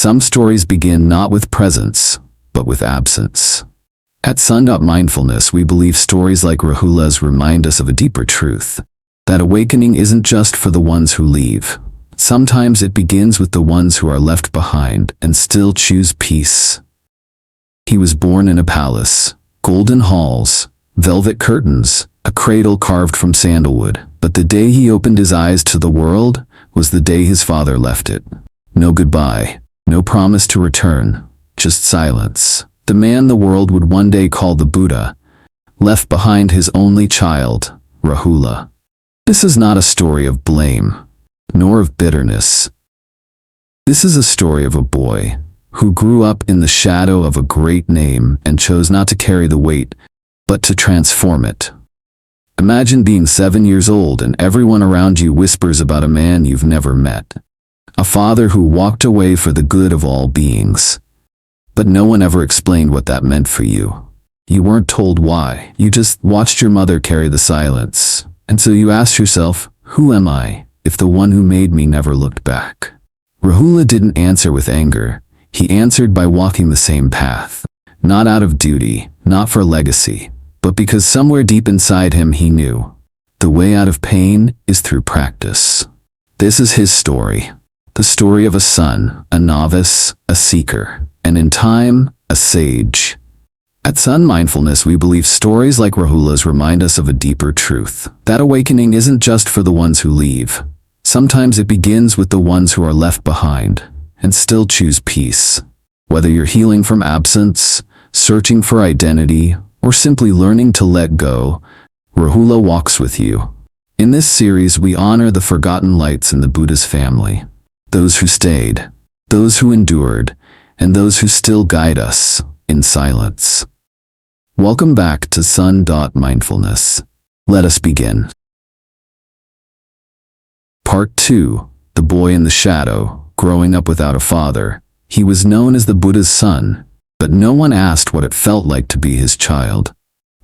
Some stories begin not with presence, but with absence. At Son.Mindfulness, we believe stories like Rahula's remind us of a deeper truth, that awakening isn't just for the ones who leave. Sometimes it begins with the ones who are left behind and still choose peace. He was born in a palace, golden halls, velvet curtains, a cradle carved from sandalwood. But the day he opened his eyes to the world was the day his father left it. No goodbye, no promise to return, just silence. The man the world would one day call the Buddha, left behind his only child, Rahula. This is not a story of blame, nor of bitterness. This is a story of a boy who grew up in the shadow of a great name and chose not to carry the weight, but to transform it. Imagine being 7 years old and everyone around you whispers about a man you've never met. A father who walked away for the good of all beings. But no one ever explained what that meant for you. You weren't told why. You just watched your mother carry the silence. And so you asked yourself, who am I, if the one who made me never looked back? Rahula didn't answer with anger. He answered by walking the same path. Not out of duty, not for legacy, but because somewhere deep inside him he knew. The way out of pain is through practice. This is his story. The story of a son, a novice, a seeker, and in time, a sage. At Son.Mindfulness, we believe stories like Rahula's remind us of a deeper truth. That awakening isn't just for the ones who leave. Sometimes it begins with the ones who are left behind and still choose peace. Whether you're healing from absence, searching for identity, or simply learning to let go, Rahula walks with you. In this series, we honor the forgotten lights in the Buddha's family. Those who stayed, those who endured, and those who still guide us in silence. Welcome back to Son.Mindfulness. Let us begin. Part 2. The Boy in the Shadow, Growing Up Without a Father. He was known as the Buddha's son, but no one asked what it felt like to be his child.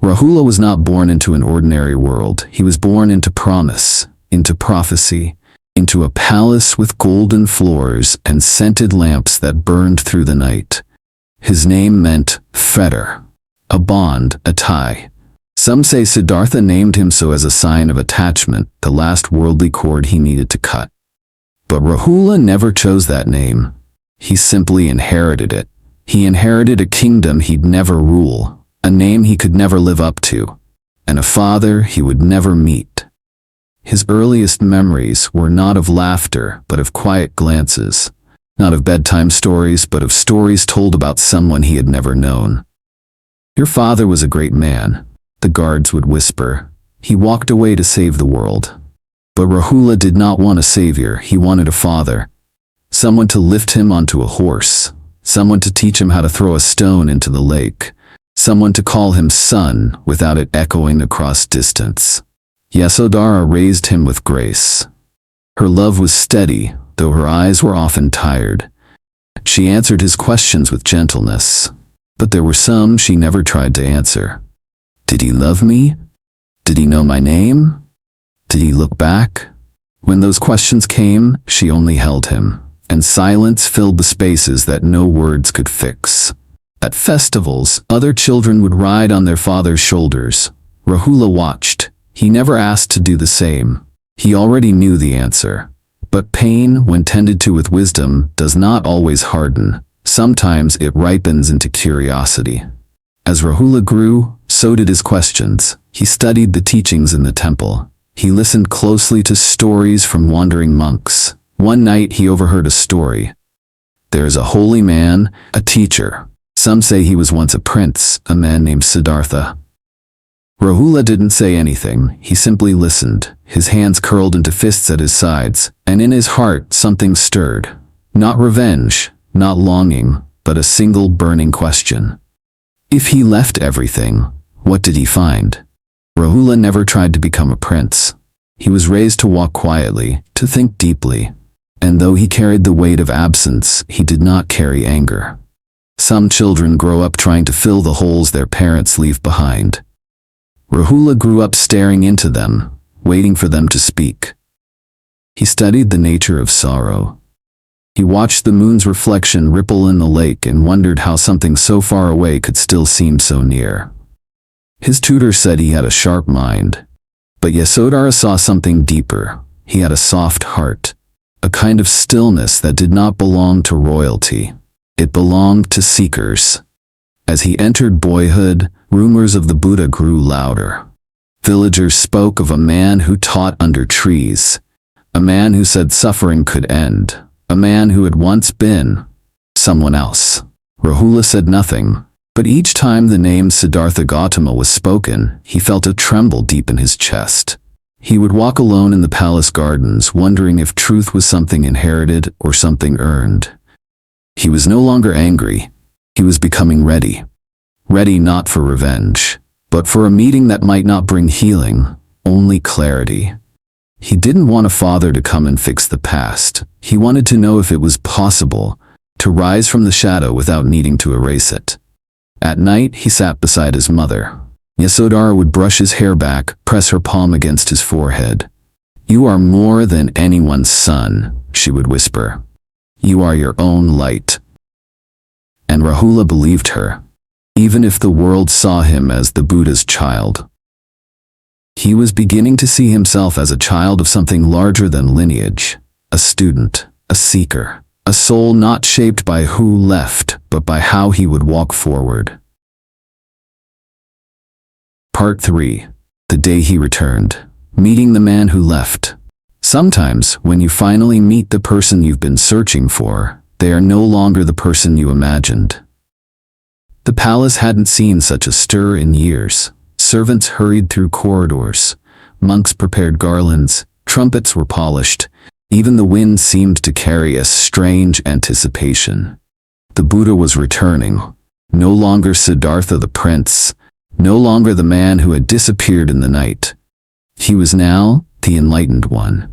Rahula was not born into an ordinary world. He was born into promise, into prophecy, into a palace with golden floors and scented lamps that burned through the night. His name meant fetter, a bond, a tie. Some say Siddhartha named him so as a sign of attachment, the last worldly cord he needed to cut. But Rahula never chose that name. He simply inherited it. He inherited a kingdom he'd never rule, a name he could never live up to, and a father he would never meet. His earliest memories were not of laughter, but of quiet glances, not of bedtime stories, but of stories told about someone he had never known. Your father was a great man, the guards would whisper. He walked away to save the world. But Rahula did not want a savior, he wanted a father. Someone to lift him onto a horse, someone to teach him how to throw a stone into the lake, someone to call him son without it echoing across distance. Yasodhara raised him with grace. Her love was steady, though her eyes were often tired. She answered his questions with gentleness, but there were some she never tried to answer. Did he love me? Did he know my name? Did he look back? When those questions came, she only held him, and silence filled the spaces that no words could fix. At festivals, other children would ride on their father's shoulders. Rahula watched. He never asked to do the same. He already knew the answer. But pain, when tended to with wisdom, does not always harden. Sometimes it ripens into curiosity. As Rahula grew, so did his questions. He studied the teachings in the temple. He listened closely to stories from wandering monks. One night he overheard a story. There is a holy man, a teacher. Some say he was once a prince, a man named Siddhartha. Rahula didn't say anything. He simply listened, his hands curled into fists at his sides, and in his heart something stirred. Not revenge, not longing, but a single burning question. If he left everything, what did he find? Rahula never tried to become a prince. He was raised to walk quietly, to think deeply. And though he carried the weight of absence, he did not carry anger. Some children grow up trying to fill the holes their parents leave behind. Rahula grew up staring into them, waiting for them to speak. He studied the nature of sorrow. He watched the moon's reflection ripple in the lake and wondered how something so far away could still seem so near. His tutor said he had a sharp mind, but Yasodhara saw something deeper. He had a soft heart, a kind of stillness that did not belong to royalty. It belonged to seekers. As he entered boyhood, rumors of the Buddha grew louder. Villagers spoke of a man who taught under trees, a man who said suffering could end, a man who had once been someone else. Rahula said nothing, but each time the name Siddhartha Gautama was spoken, he felt a tremble deep in his chest. He would walk alone in the palace gardens, wondering if truth was something inherited or something earned. He was no longer angry. He was becoming ready. Ready not for revenge, but for a meeting that might not bring healing, only clarity. He didn't want a father to come and fix the past. He wanted to know if it was possible to rise from the shadow without needing to erase it. At night, he sat beside his mother. Yasodhara would brush his hair back, press her palm against his forehead. "You are more than anyone's son," she would whisper. "You are your own light." And Rahula believed her, even if the world saw him as the Buddha's child. He was beginning to see himself as a child of something larger than lineage, a student, a seeker, a soul not shaped by who left, but by how he would walk forward. Part 3. The day he returned. Meeting the man who left. Sometimes, when you finally meet the person you've been searching for, they are no longer the person you imagined. The palace hadn't seen such a stir in years. Servants hurried through corridors. Monks prepared garlands. Trumpets were polished. Even the wind seemed to carry a strange anticipation. The Buddha was returning. No longer Siddhartha the prince. No longer the man who had disappeared in the night. He was now the enlightened one.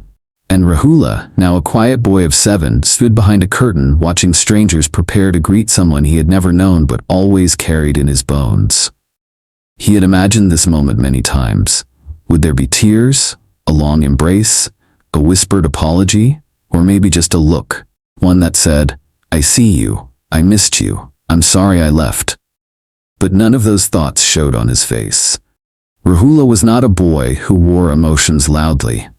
And Rahula, now a quiet boy of 7, stood behind a curtain watching strangers prepare to greet someone he had never known but always carried in his bones. He had imagined this moment many times. Would there be tears, a long embrace, a whispered apology, or maybe just a look, one that said, "I see you, I missed you, I'm sorry I left." But none of those thoughts showed on his face. Rahula was not a boy who wore emotions loudly.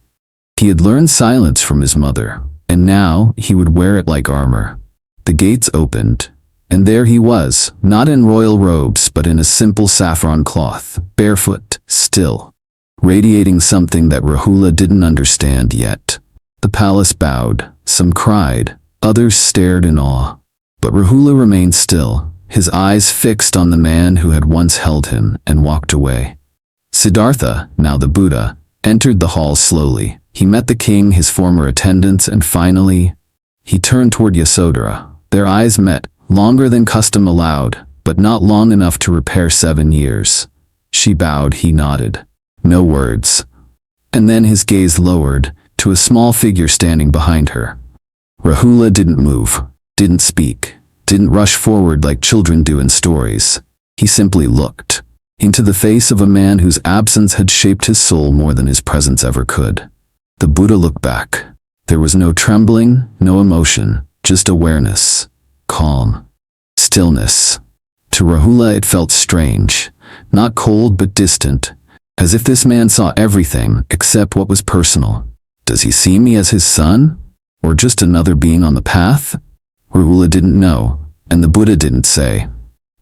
He had learned silence from his mother, and now he would wear it like armor. The gates opened, and there he was, not in royal robes but in a simple saffron cloth, barefoot, still, radiating something that Rahula didn't understand yet. The palace bowed, some cried, others stared in awe. But Rahula remained still, his eyes fixed on the man who had once held him, and walked away. Siddhartha, now the Buddha, entered the hall slowly. He met the king, his former attendants, and finally, he turned toward Yasodhara. Their eyes met, longer than custom allowed, but not long enough to repair 7 years. She bowed, he nodded. No words. And then his gaze lowered to a small figure standing behind her. Rahula didn't move, didn't speak, didn't rush forward like children do in stories. He simply looked into the face of a man whose absence had shaped his soul more than his presence ever could. The Buddha looked back. There was no trembling, no emotion, just awareness, calm, stillness. To Rahula it felt strange, not cold but distant, as if this man saw everything except what was personal. Does he see me as his son? Or just another being on the path? Rahula didn't know, and the Buddha didn't say.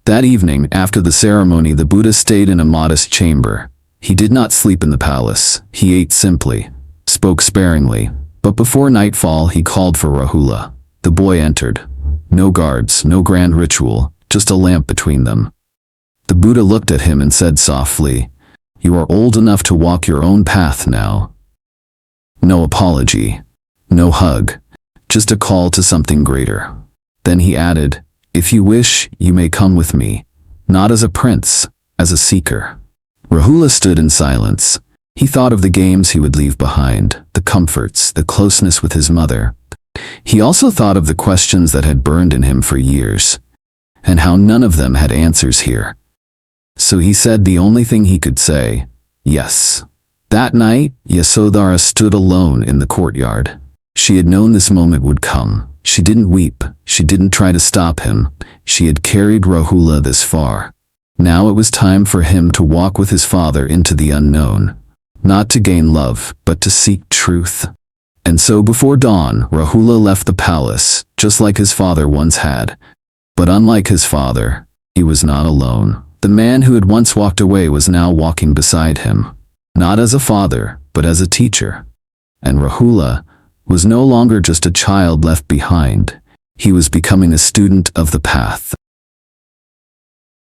That evening, after the ceremony, the Buddha stayed in a modest chamber. He did not sleep in the palace. He ate simply, spoke sparingly, but before nightfall he called for Rahula. The boy entered. No guards, no grand ritual, just a lamp between them. The Buddha looked at him and said softly, "You are old enough to walk your own path now." No apology, no hug, just a call to something greater. Then he added, "If you wish, you may come with me, not as a prince, as a seeker." Rahula stood in silence. He thought of the games he would leave behind, the comforts, the closeness with his mother. He also thought of the questions that had burned in him for years, and how none of them had answers here. So he said the only thing he could say, yes. That night, Yasodhara stood alone in the courtyard. She had known this moment would come. She didn't weep. She didn't try to stop him. She had carried Rahula this far. Now it was time for him to walk with his father into the unknown. Not to gain love, but to seek truth. And so before dawn, Rahula left the palace, just like his father once had. But unlike his father, he was not alone. The man who had once walked away was now walking beside him. Not as a father, but as a teacher. And Rahula was no longer just a child left behind. He was becoming a student of the path.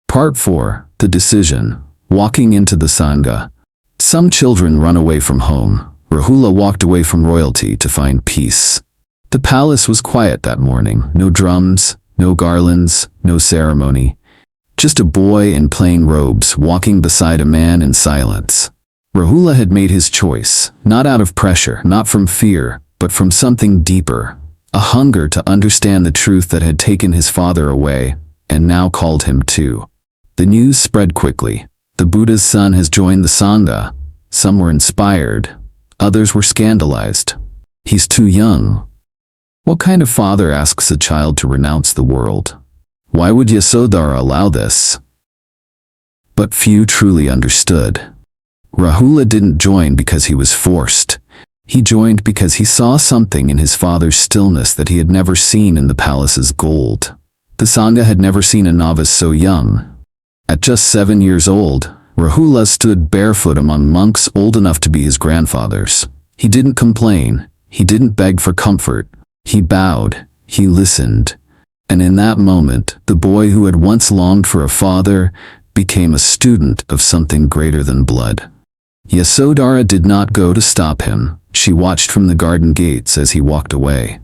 Part 4. The Decision. Walking into the Sangha. Some children run away from home. Rahula walked away from royalty to find peace. The palace was quiet that morning. No drums, no garlands, no ceremony. Just a boy in plain robes walking beside a man in silence. Rahula had made his choice, not out of pressure, not from fear, but from something deeper. A hunger to understand the truth that had taken his father away, and now called him too. The news spread quickly. The Buddha's son has joined the Sangha. Some were inspired. Others were scandalized. He's too young. What kind of father asks a child to renounce the world? Why would Yasodhara allow this? But few truly understood. Rahula didn't join because he was forced. He joined because he saw something in his father's stillness that he had never seen in the palace's gold. The Sangha had never seen a novice so young. At just 7 years old, Rahula stood barefoot among monks old enough to be his grandfathers. He didn't complain. He didn't beg for comfort. He bowed. He listened. And in that moment, the boy who had once longed for a father became a student of something greater than blood. Yasodhara did not go to stop him. She watched from the garden gates as he walked away.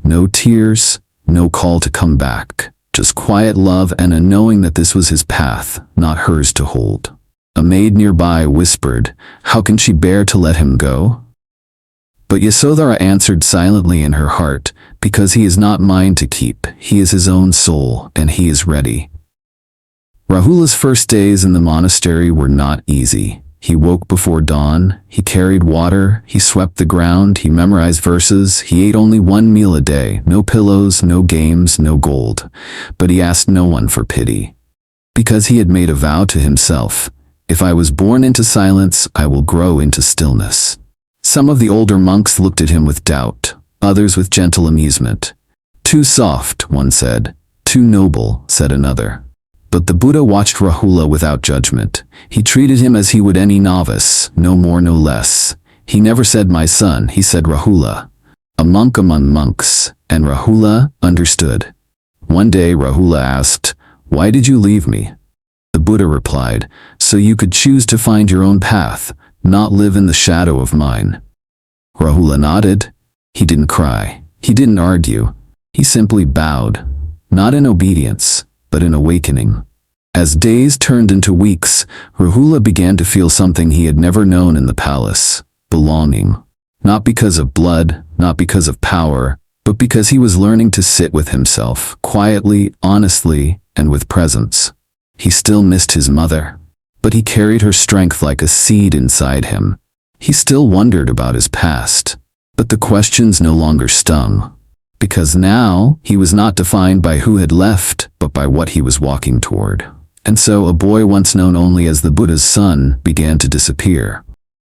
No tears, no call to come back. Just quiet love and a knowing that this was his path, not hers to hold. A maid nearby whispered, "How can she bear to let him go?" But Yasodhara answered silently in her heart, "Because he is not mine to keep. He is his own soul, and he is ready." Rahula's first days in the monastery were not easy. He woke before dawn, he carried water, he swept the ground, he memorized verses, he ate only one meal a day, no pillows, no games, no gold. But he asked no one for pity. Because he had made a vow to himself, "If I was born into silence, I will grow into stillness." Some of the older monks looked at him with doubt, others with gentle amusement. "Too soft," one said. "Too noble," said another. But the Buddha watched Rahula without judgment. He treated him as he would any novice, no more no less. He never said "my son," he said Rahula. A monk among monks, and Rahula understood. One day Rahula asked, "Why did you leave me?" The Buddha replied, "So you could choose to find your own path, not live in the shadow of mine." Rahula nodded. He didn't cry. He didn't argue. He simply bowed, not in obedience, but in awakening. As days turned into weeks, Rahula began to feel something he had never known in the palace: belonging. Not because of blood, not because of power, but because he was learning to sit with himself, quietly, honestly, and with presence. He still missed his mother, but he carried her strength like a seed inside him. He still wondered about his past, but the questions no longer stung. Because now, he was not defined by who had left, but by what he was walking toward. And so a boy once known only as the Buddha's son began to disappear.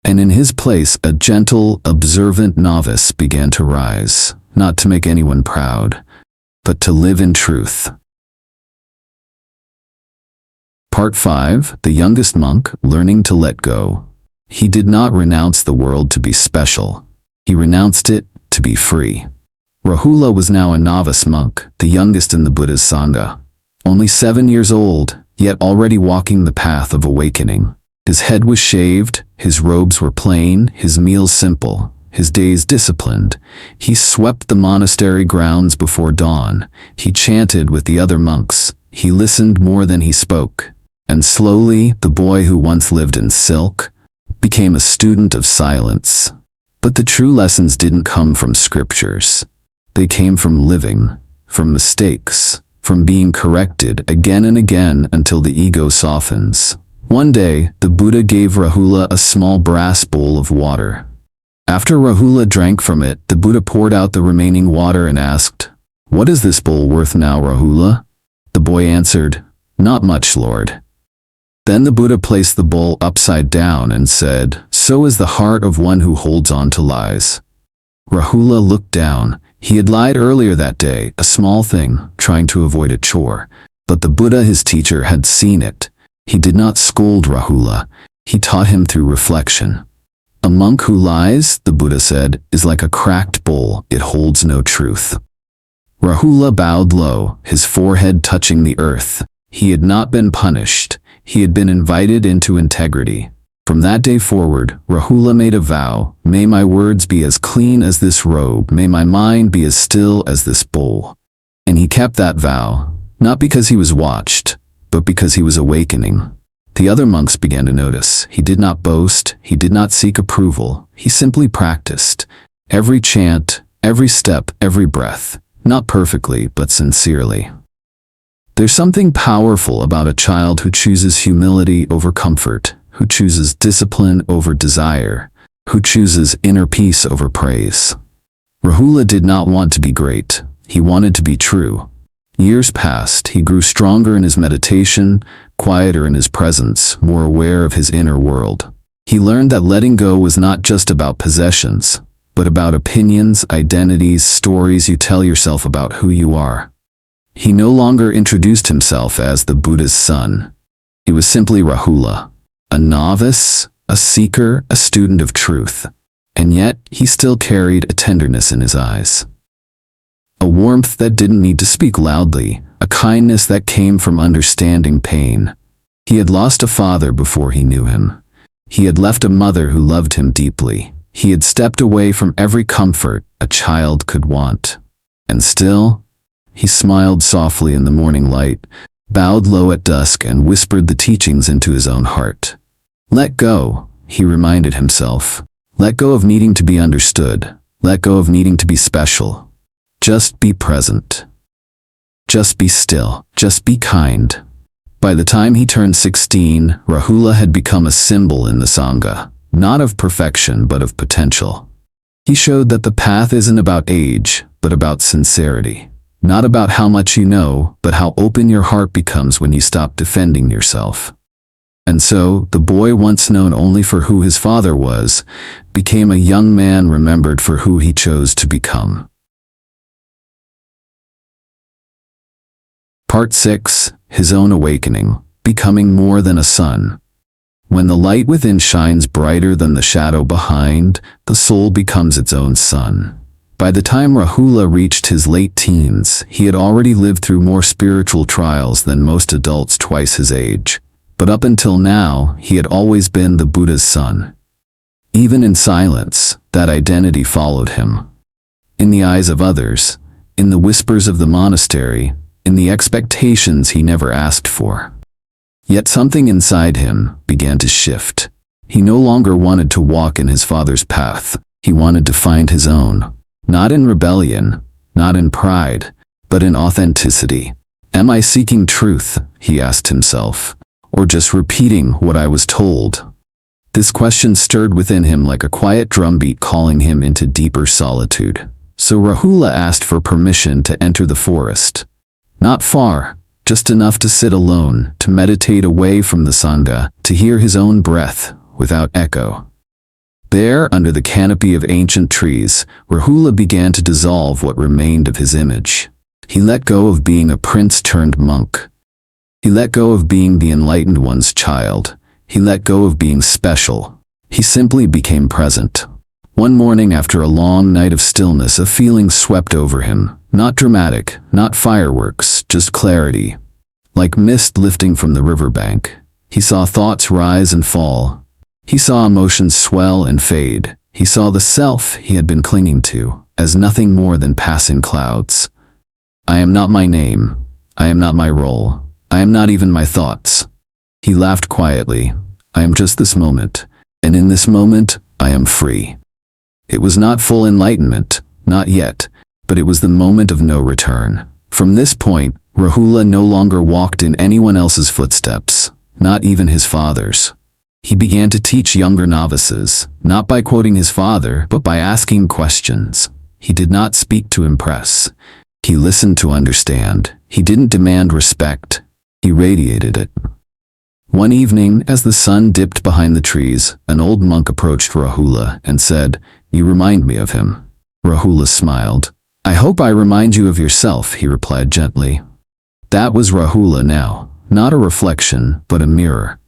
And in his place, a gentle, observant novice began to rise, not to make anyone proud, but to live in truth. Part 5. The youngest monk, learning to let go. He did not renounce the world to be special. He renounced it to be free. Rahula was now a novice monk, the youngest in the Buddha's Sangha. Only 7 years old, yet already walking the path of awakening. His head was shaved, his robes were plain, his meals simple, his days disciplined. He swept the monastery grounds before dawn. He chanted with the other monks. He listened more than he spoke. And slowly, the boy who once lived in silk became a student of silence. But the true lessons didn't come from scriptures. They came from living, from mistakes, from being corrected again and again until the ego softens. One day, the Buddha gave Rahula a small brass bowl of water. After Rahula drank from it, the Buddha poured out the remaining water and asked, "What is this bowl worth now, Rahula?" The boy answered, "Not much, Lord." Then the Buddha placed the bowl upside down and said, "So is the heart of one who holds on to lies." Rahula looked down. He had lied earlier that day, a small thing, trying to avoid a chore. But the Buddha, his teacher, had seen it. He did not scold Rahula. He taught him through reflection. "A monk who lies," the Buddha said, "is like a cracked bowl. It holds no truth." Rahula bowed low, his forehead touching the earth. He had not been punished. He had been invited into integrity. From that day forward, Rahula made a vow, "May my words be as clean as this robe, may my mind be as still as this bowl." And he kept that vow, not because he was watched, but because he was awakening. The other monks began to notice. He did not boast, he did not seek approval, he simply practiced. Every chant, every step, every breath, not perfectly, but sincerely. There's something powerful about a child who chooses humility over comfort, who chooses discipline over desire, who chooses inner peace over praise. Rahula did not want to be great. He wanted to be true. Years passed. He grew stronger in his meditation, quieter in his presence, more aware of his inner world. He learned that letting go was not just about possessions, but about opinions, identities, stories you tell yourself about who you are. He no longer introduced himself as the Buddha's son. He was simply Rahula, a novice, a seeker, a student of truth. And yet, he still carried a tenderness in his eyes. A warmth that didn't need to speak loudly, a kindness that came from understanding pain. He had lost a father before he knew him. He had left a mother who loved him deeply. He had stepped away from every comfort a child could want. And still, he smiled softly in the morning light, bowed low at dusk, and whispered the teachings into his own heart. Let go, he reminded himself. Let go of needing to be understood. Let go of needing to be special. Just be present. Just be still. Just be kind. By the time he turned 16, Rahula had become a symbol in the Sangha, not of perfection but of potential. He showed that the path isn't about age, but about sincerity. Not about how much you know, but how open your heart becomes when you stop defending yourself. And so, the boy once known only for who his father was, became a young man remembered for who he chose to become. Part 6. His own awakening, becoming more than a son. When the light within shines brighter than the shadow behind, the soul becomes its own sun. By the time Rahula reached his late teens, he had already lived through more spiritual trials than most adults twice his age. But up until now, he had always been the Buddha's son. Even in silence, that identity followed him. In the eyes of others, in the whispers of the monastery, in the expectations he never asked for. Yet something inside him began to shift. He no longer wanted to walk in his father's path. He wanted to find his own. Not in rebellion, not in pride, but in authenticity. Am I seeking truth? He asked himself. Or just repeating what I was told? This question stirred within him like a quiet drumbeat calling him into deeper solitude. So Rahula asked for permission to enter the forest. Not far, just enough to sit alone, to meditate away from the Sangha, to hear his own breath without echo. There, under the canopy of ancient trees, Rahula began to dissolve what remained of his image. He let go of being a prince turned monk. He let go of being the enlightened one's child. He let go of being special. He simply became present. One morning after a long night of stillness, a feeling swept over him. Not dramatic, not fireworks, just clarity. Like mist lifting from the riverbank. He saw thoughts rise and fall. He saw emotions swell and fade. He saw the self he had been clinging to as nothing more than passing clouds. I am not my name. I am not my role. I am not even my thoughts. He laughed quietly. I am just this moment. And in this moment, I am free. It was not full enlightenment, not yet, but it was the moment of no return. From this point, Rahula no longer walked in anyone else's footsteps, not even his father's. He began to teach younger novices, not by quoting his father, but by asking questions. He did not speak to impress. He listened to understand. He didn't demand respect. He radiated it. One evening, as the sun dipped behind the trees, an old monk approached Rahula and said, "You remind me of him." Rahula smiled. "I hope I remind you of yourself," he replied gently. That was Rahula now, not a reflection, but a mirror.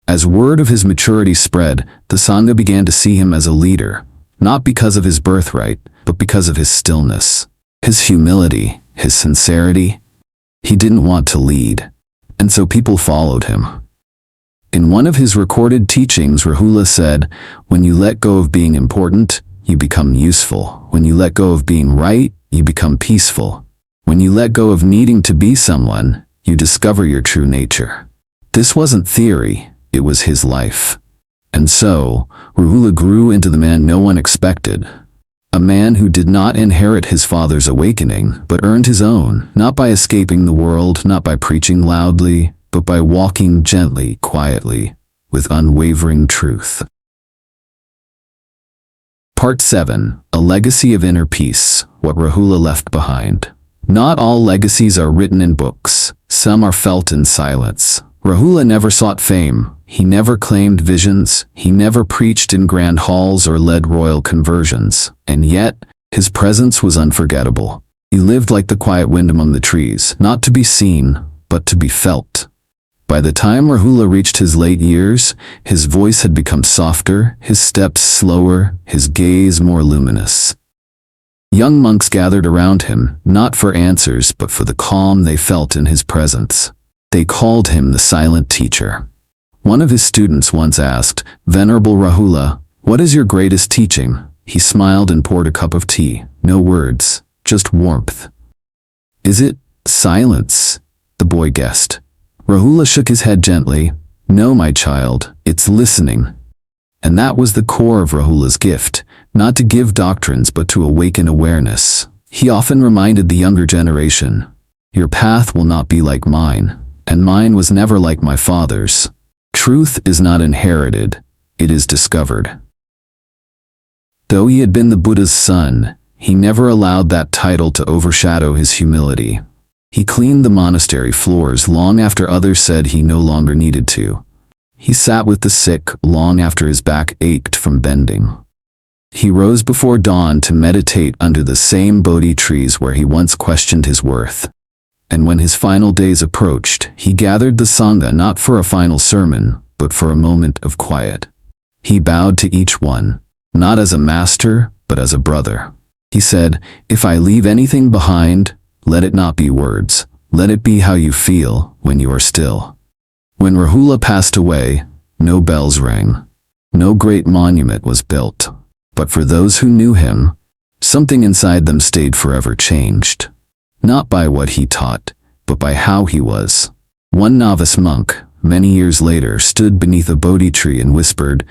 As word of his maturity spread, the Sangha began to see him as a leader, not because of his birthright, but because of his stillness, his humility, his sincerity. He didn't want to lead, and so people followed him. In one of his recorded teachings, Rahula said, "When you let go of being important, you become useful. When you let go of being right, you become peaceful. When you let go of needing to be someone, you discover your true nature." This wasn't theory, it was his life. And so, Rahula grew into the man no one expected. A man who did not inherit his father's awakening, but earned his own, not by escaping the world, not by preaching loudly, but by walking gently, quietly, with unwavering truth. Part 7. A Legacy of Inner Peace, What Rahula Left Behind. Not all legacies are written in books. Some are felt in silence. Rahula never sought fame. He never claimed visions. He never preached in grand halls or led royal conversions. And yet, his presence was unforgettable. He lived like the quiet wind among the trees, not to be seen, but to be felt. By the time Rahula reached his late years, his voice had become softer, his steps slower, his gaze more luminous. Young monks gathered around him, not for answers, but for the calm they felt in his presence. They called him the silent teacher. One of his students once asked, "Venerable Rahula, what is your greatest teaching?" He smiled and poured a cup of tea. No words, just warmth. "Is it silence?" the boy guessed. Rahula shook his head gently. "No, my child, it's listening." And that was the core of Rahula's gift, not to give doctrines but to awaken awareness. He often reminded the younger generation, "Your path will not be like mine, and mine was never like my father's." Truth is not inherited, it is discovered. Though he had been the Buddha's son, he never allowed that title to overshadow his humility. He cleaned the monastery floors long after others said he no longer needed to. He sat with the sick long after his back ached from bending. He rose before dawn to meditate under the same Bodhi trees where he once questioned his worth. And when his final days approached, he gathered the Sangha not for a final sermon, but for a moment of quiet. He bowed to each one, not as a master, but as a brother. He said, "If I leave anything behind, let it not be words. Let it be how you feel when you are still." When Rahula passed away, no bells rang. No great monument was built. But for those who knew him, something inside them stayed forever changed. Not by what he taught, but by how he was. One novice monk, many years later, stood beneath a Bodhi tree and whispered,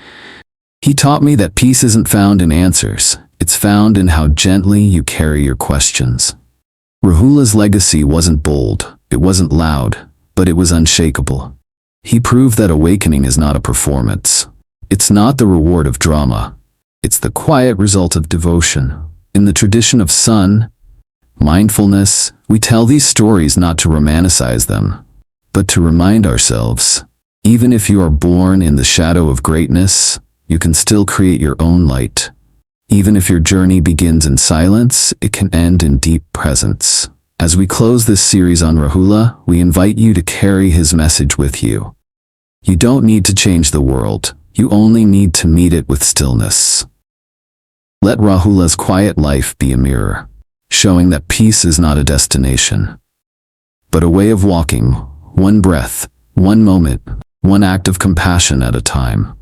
"He taught me that peace isn't found in answers. It's found in how gently you carry your questions." Rahula's legacy wasn't bold, it wasn't loud, but it was unshakable. He proved that awakening is not a performance. It's not the reward of drama. It's the quiet result of devotion. In the tradition of Son.Mindfulness, we tell these stories not to romanticize them, but to remind ourselves, even if you are born in the shadow of greatness, you can still create your own light. Even if your journey begins in silence, it can end in deep presence. As we close this series on Rahula, we invite you to carry his message with you. You don't need to change the world, you only need to meet it with stillness. Let Rahula's quiet life be a mirror, showing that peace is not a destination, but a way of walking, one breath, one moment, one act of compassion at a time.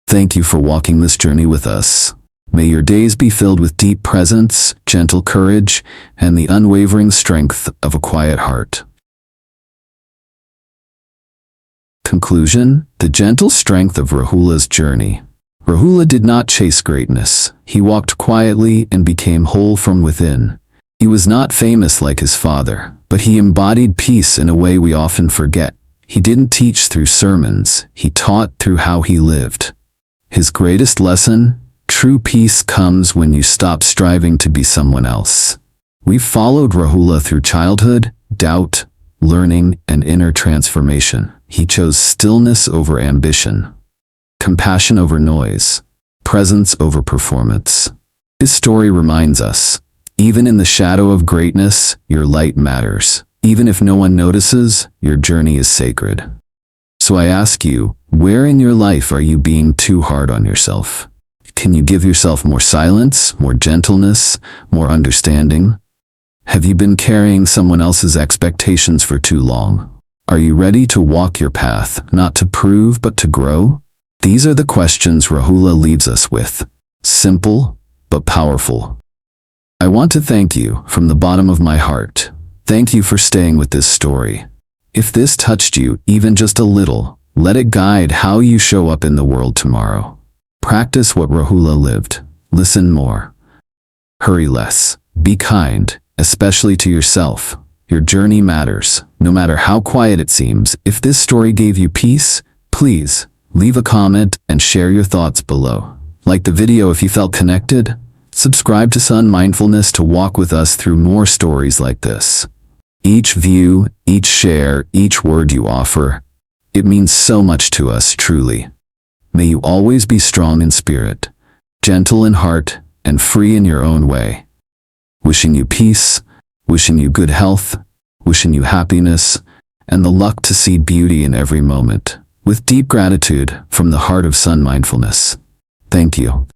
Thank you for walking this journey with us. May your days be filled with deep presence, gentle courage, and the unwavering strength of a quiet heart. Conclusion: the gentle strength of Rahula's journey. Rahula did not chase greatness. He walked quietly and became whole from within. He was not famous like his father, but he embodied peace in a way we often forget. He didn't teach through sermons, he taught through how he lived. His greatest lesson: true peace comes when you stop striving to be someone else. We've followed Rahula through childhood, doubt, learning, and inner transformation. He chose stillness over ambition, compassion over noise, presence over performance. His story reminds us, even in the shadow of greatness, your light matters. Even if no one notices, your journey is sacred. So I ask you, where in your life are you being too hard on yourself? Can you give yourself more silence, more gentleness, more understanding? Have you been carrying someone else's expectations for too long? Are you ready to walk your path, not to prove but to grow? These are the questions Rahula leaves us with. Simple, but powerful. I want to thank you from the bottom of my heart. Thank you for staying with this story. If this touched you even just a little, let it guide how you show up in the world tomorrow. Practice what Rahula lived. Listen more. Hurry less. Be kind, especially to yourself. Your journey matters, no matter how quiet it seems. If this story gave you peace, please leave a comment and share your thoughts below. Like the video if you felt connected. Subscribe to Son.Mindfulness to walk with us through more stories like this. Each view, each share, each word you offer, it means so much to us, truly. May you always be strong in spirit, gentle in heart, and free in your own way. Wishing you peace, wishing you good health, wishing you happiness, and the luck to see beauty in every moment. With deep gratitude from the heart of Son.Mindfulness. Thank you.